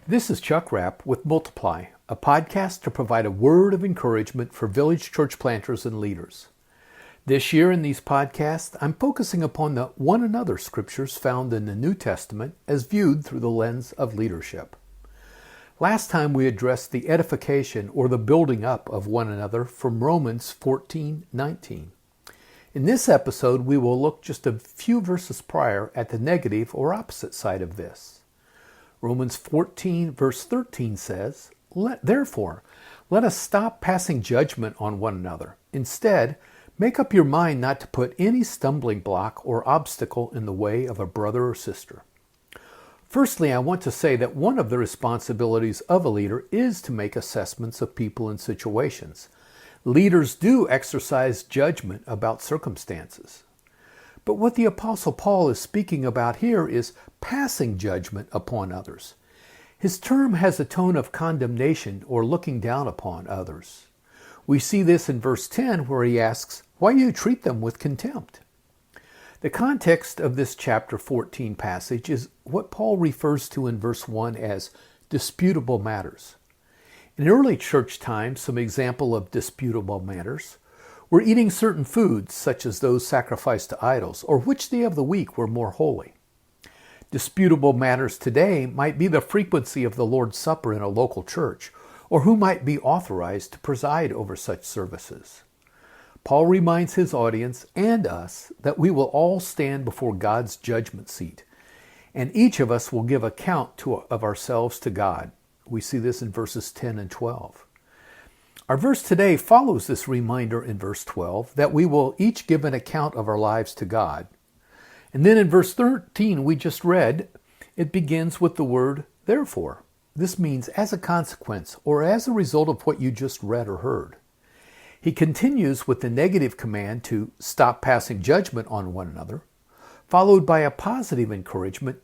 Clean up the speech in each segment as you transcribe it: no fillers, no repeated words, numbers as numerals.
This is Chuck Rapp with Multiply, a podcast to provide a word of encouragement for village church planters and leaders. This year in these podcasts, I'm focusing upon the one another scriptures found in the New Testament as viewed through the lens of leadership. Last time we addressed the edification or the building up of one another from Romans 14:19. In this episode, we will look just a few verses prior at the negative or opposite side of this. Romans 14 verse 13 says, Therefore, let us stop passing judgment on one another. Instead, make up your mind not to put any stumbling block or obstacle in the way of a brother or sister. Firstly, I want to say that one of the responsibilities of a leader is to make assessments of people and situations. Leaders do exercise judgment about circumstances. But what the Apostle Paul is speaking about here is passing judgment upon others. His term has a tone of condemnation or looking down upon others. We see this in verse 10 where he asks, "Why do you treat them with contempt?" The context of this chapter 14 passage is what Paul refers to in verse 1 as disputable matters. In early church times, some example of disputable matters were eating certain foods, such as those sacrificed to idols, or which day of the week were more holy. Disputable matters today might be the frequency of the Lord's Supper in a local church, or who might be authorized to preside over such services. Paul reminds his audience and us that we will all stand before God's judgment seat, and each of us will give account of ourselves to God. We see this in verses 10 and 12. Our verse today follows this reminder in verse 12 that we will each give an account of our lives to God. And then in verse 13 we just read, it begins with the word therefore. This means as a consequence or as a result of what you just read or heard. He continues with the negative command to stop passing judgment on one another, followed by a positive encouragement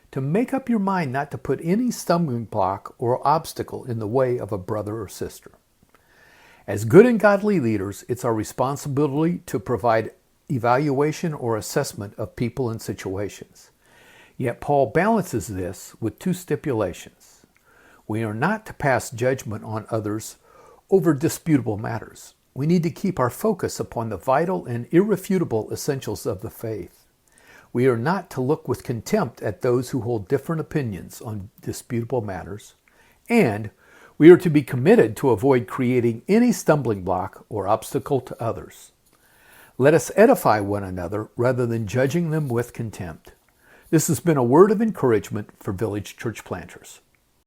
to make up your mind not to put any stumbling block or obstacle in the way of a brother or sister. As good and godly leaders, it's our responsibility to provide evaluation or assessment of people and situations. Yet Paul balances this with two stipulations. We are not to pass judgment on others over disputable matters. We need to keep our focus upon the vital and irrefutable essentials of the faith. We are not to look with contempt at those who hold different opinions on disputable matters, and we are to be committed to avoid creating any stumbling block or obstacle to others. Let us edify one another rather than judging them with contempt. This has been a word of encouragement for village church planters.